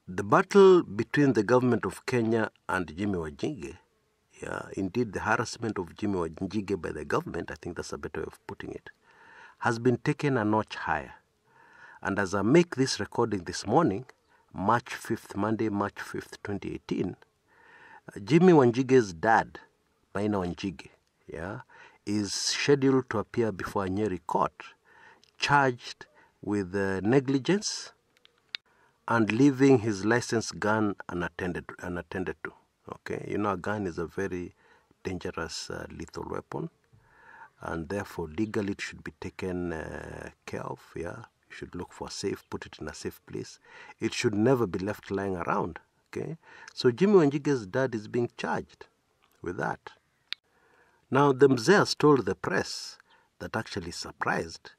The battle between the government of Kenya and Jimmi Wanjigi, indeed the harassment of Jimmi Wanjigi by the government, I think that's a better way of putting it, has been taken a notch higher. And as I make this recording this morning, March 5th, Monday, March 5th, 2018, Jimmi Wanjigi's dad, Maina Wanjigi, is scheduled to appear before a Nyeri court, charged with negligence and leaving his licensed gun unattended to. Okay, you know, a gun is a very dangerous, lethal weapon, and therefore legally it should be taken care of. You should look for a safe, put it in a safe place. It should never be left lying around. Okay, so Jimmi Wanjigi's dad is being charged with that. Now, the Mzee told the press that actually surprised,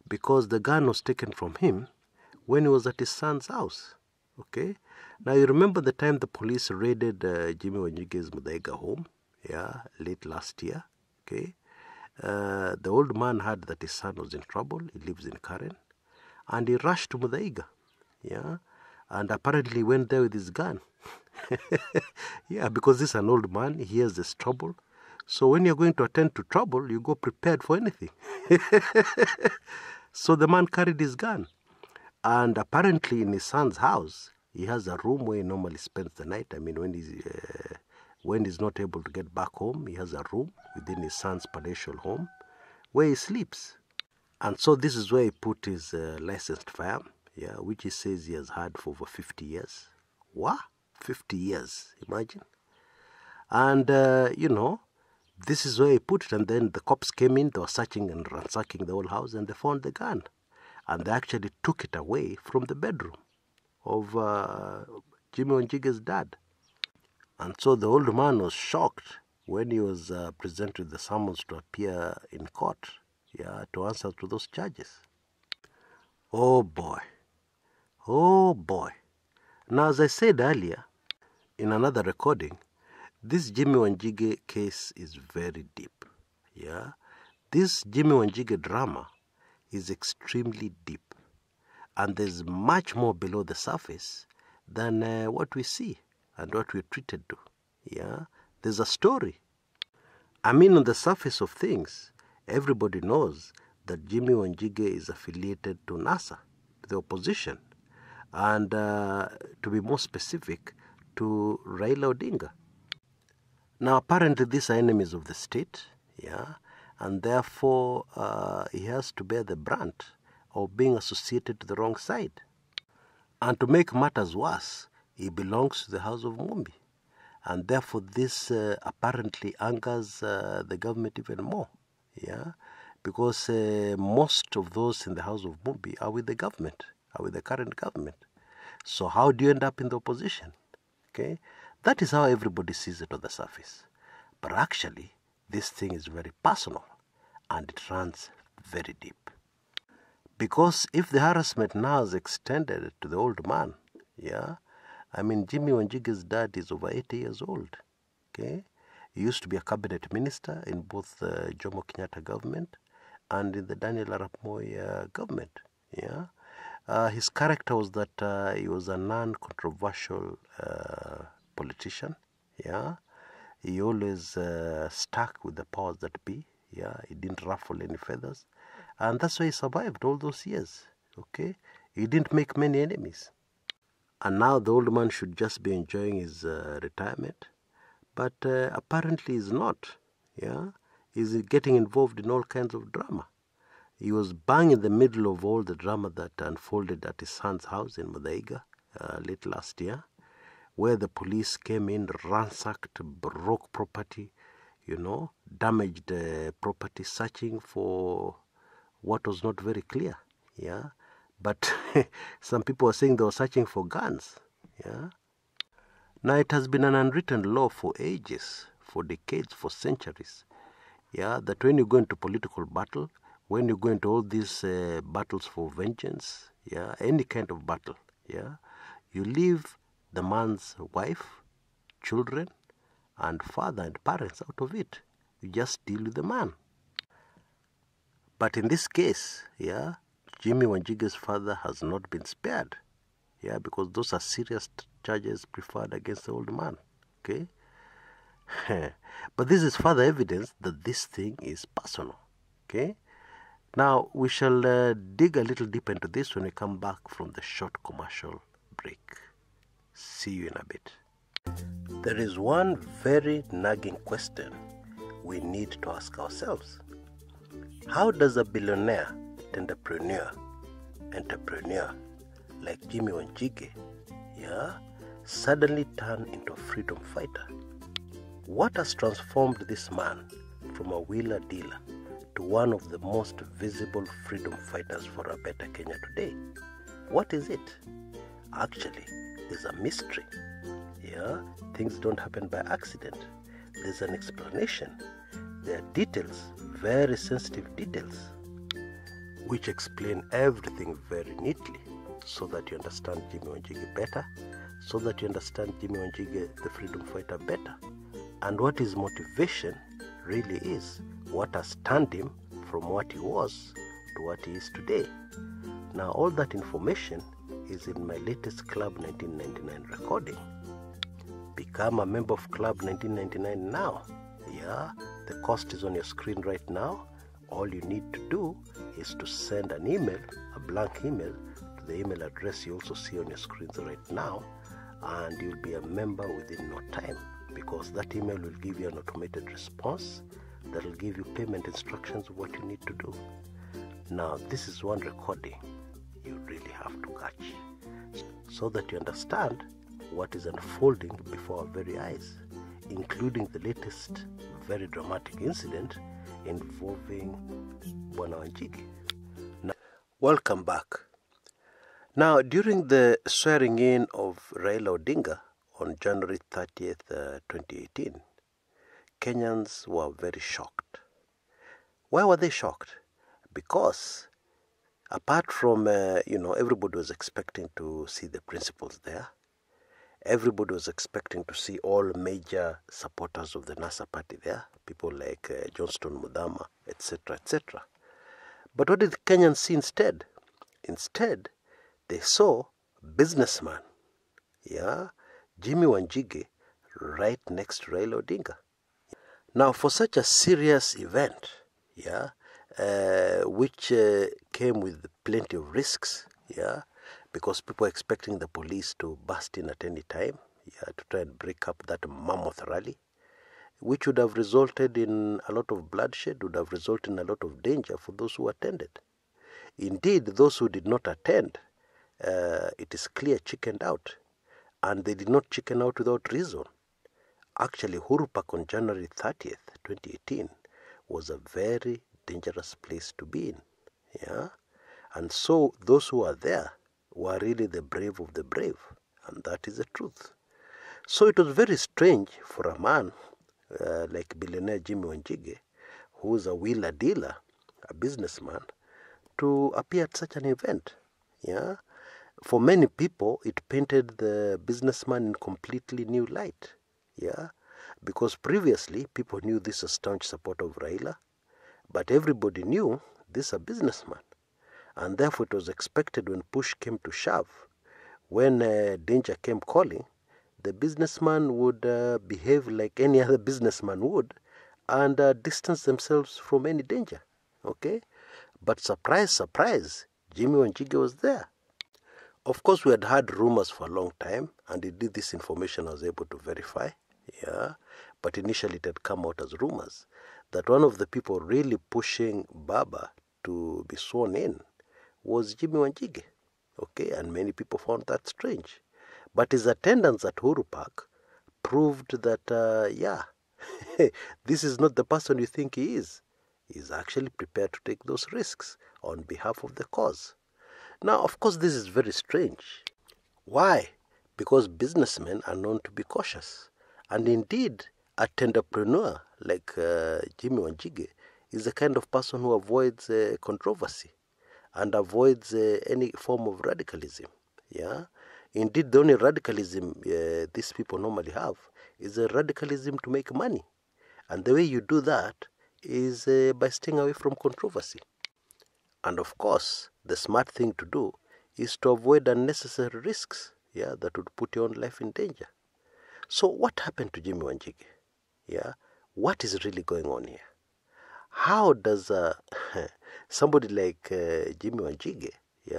because the gun was taken from him when he was at his son's house. Okay? Now, you remember the time the police raided Jimmi Wanjigi's Muthaiga home, late last year. Okay? The old man heard that his son was in trouble. He lives in Karen. And he rushed to Muthaiga. And apparently went there with his gun. Because this is an old man. He hears this trouble. So when you're going to attend to trouble, you go prepared for anything. So the man carried his gun. And apparently in his son's house, he has a room where he normally spends the night. I mean, when he's not able to get back home, he has a room within his son's palatial home where he sleeps. And so this is where he put his licensed firearm, which he says he has had for over 50 years. What? 50 years, imagine. And, this is where he put it. And then the cops came in, they were searching and ransacking the whole house, and they found the gun. And they actually took it away from the bedroom of Jimmi Wanjigi's dad. And so the old man was shocked when he was presented with the summons to appear in court, to answer to those charges. Oh boy. Oh boy. Now, as I said earlier, in another recording, this Jimmi Wanjigi case is very deep. This Jimmi Wanjigi drama is extremely deep, and there's much more below the surface than what we see and what we're treated to. There's a story. I mean, on the surface of things, everybody knows that Jimmi Wanjigi is affiliated to NASA, the opposition, and to be more specific, to Raila Odinga. Now, apparently these are enemies of the state, and therefore he has to bear the brunt of being associated to the wrong side. And to make matters worse, he belongs to the House of Mumbi, and therefore this apparently angers the government even more, because most of those in the House of Mumbi are with the government, are with the current government. So how do you end up in the opposition? Okay? That is how everybody sees it on the surface. But actually, this thing is very personal, and it runs very deep. Because if the harassment now is extended to the old man, I mean, Jimmi Wanjigi's dad is over 80 years old. Okay? He used to be a cabinet minister in both the Jomo Kenyatta government and in the Daniel Arap Moi government. His character was that he was a non-controversial politician. He always stuck with the powers that be. He didn't ruffle any feathers, and that's why he survived all those years. Okay, he didn't make many enemies, and now the old man should just be enjoying his retirement, but apparently he's not. He's getting involved in all kinds of drama. He was bang in the middle of all the drama that unfolded at his son's house in Muthaiga late last year, where the police came in, ransacked, broke property, damaged property, searching for what was not very clear. But some people were saying they were searching for guns. Now, it has been an unwritten law for ages, for decades, for centuries, that when you go into political battle, when you go into all these battles for vengeance, any kind of battle, you leave the man's wife, children, and father and parents out of it. You just deal with the man. But in this case, Jimmi Wanjigi's father has not been spared. Yeah, because those are serious charges preferred against the old man. Okay? But this is further evidence that this thing is personal. Okay? Now, we shall dig a little deeper into this when we come back from the short commercial break. See you in a bit. There is one very nagging question we need to ask ourselves. How does a billionaire, entrepreneur like Jimmi Wanjigi, suddenly turn into a freedom fighter? What has transformed this man from a wheeler dealer to one of the most visible freedom fighters for a better Kenya today? What is it? Actually, there's a mystery. Things don't happen by accident. There's an explanation. There are details, very sensitive details, which explain everything very neatly so that you understand Jimmi Wanjigi better, so that you understand Jimmi Wanjigi, the freedom fighter, better, and what his motivation really is, what has turned him from what he was to what he is today. Now, all that information is in my latest Club 1999 recording. Become a member of Club 1999 now. The cost is on your screen right now. All you need to do is to send an email, a blank email, to the email address you also see on your screens right now, and you'll be a member within no time, because that email will give you an automated response that will give you payment instructions of what you need to do. Now, this is one recording you really have to catch so that you understand what is unfolding before our very eyes, including the latest very dramatic incident involving Bwana Wanjigi. Now, welcome back. Now, during the swearing in of Raila Odinga on January 30th, 2018, Kenyans were very shocked. Why were they shocked? Because apart from, everybody was expecting to see the principals there. Everybody was expecting to see all major supporters of the NASA party there, people like Johnston Muthama, etc., etc. But what did Kenyans see instead? Instead, they saw a businessman, Jimmi Wanjigi, right next to Raila Odinga. Now, for such a serious event, which came with plenty of risks, because people are expecting the police to burst in at any time, to try and break up that mammoth rally, which would have resulted in a lot of bloodshed, would have resulted in a lot of danger for those who attended. Indeed, those who did not attend, it is clear, chickened out. And they did not chicken out without reason. Actually, Uhuru Park on January 30th, 2018 was a very dangerous place to be in. And so those who are there were really the brave of the brave, and that is the truth. So it was very strange for a man like billionaire Jimmi Wanjigi, who is a wheeler dealer, a businessman, to appear at such an event. For many people, it painted the businessman in completely new light. Because previously people knew this a staunch supporter of Raila, but everybody knew this a businessman. And therefore it was expected when push came to shove, when danger came calling, the businessman would behave like any other businessman would and distance themselves from any danger. Okay? But surprise, surprise, Jimmi Wanjigi was there. Of course, we had heard rumors for a long time, and indeed this information I was able to verify. But initially it had come out as rumors that one of the people really pushing Baba to be sworn in was Jimmi Wanjigi. Okay, and many people found that strange. But his attendance at Uhuru Park proved that, this is not the person you think he is. He's actually prepared to take those risks on behalf of the cause. Now, of course, this is very strange. Why? Because businessmen are known to be cautious. And indeed, a entrepreneur like Jimmi Wanjigi is the kind of person who avoids controversy and avoids any form of radicalism. Indeed, the only radicalism these people normally have is a radicalism to make money. And the way you do that is by staying away from controversy. And of course, the smart thing to do is to avoid unnecessary risks, that would put your own life in danger. So what happened to Jimmi Wanjigi? What is really going on here? How does somebody like Jimmi Wanjigi,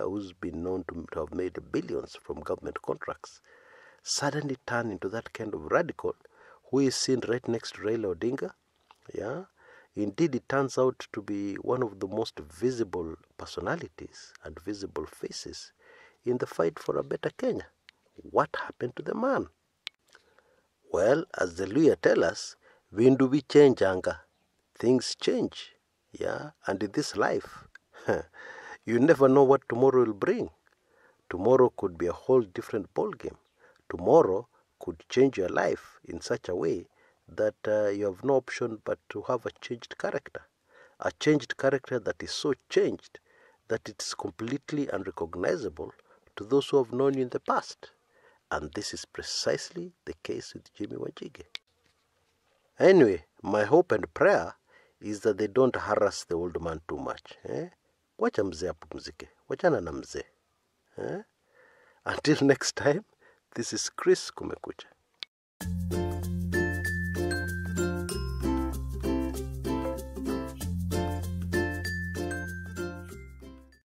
who's been known to have made billions from government contracts, suddenly turn into that kind of radical who is seen right next to Raila Odinga? Indeed, it turns out to be one of the most visible personalities and visible faces in the fight for a better Kenya. What happened to the man? Well, as the Luya tell us, windu vichenjanga, things change, and in this life, you never know what tomorrow will bring. Tomorrow could be a whole different ballgame. Tomorrow could change your life in such a way that you have no option but to have a changed character. A changed character that is so changed that it's completely unrecognizable to those who have known you in the past. And this is precisely the case with Jimmi Wanjigi. Anyway, my hope and prayer is that they don't harass the old man too much. Wacha mzee apumzike. Wachana na mzee. Until next time, this is Kshs Kumekucha.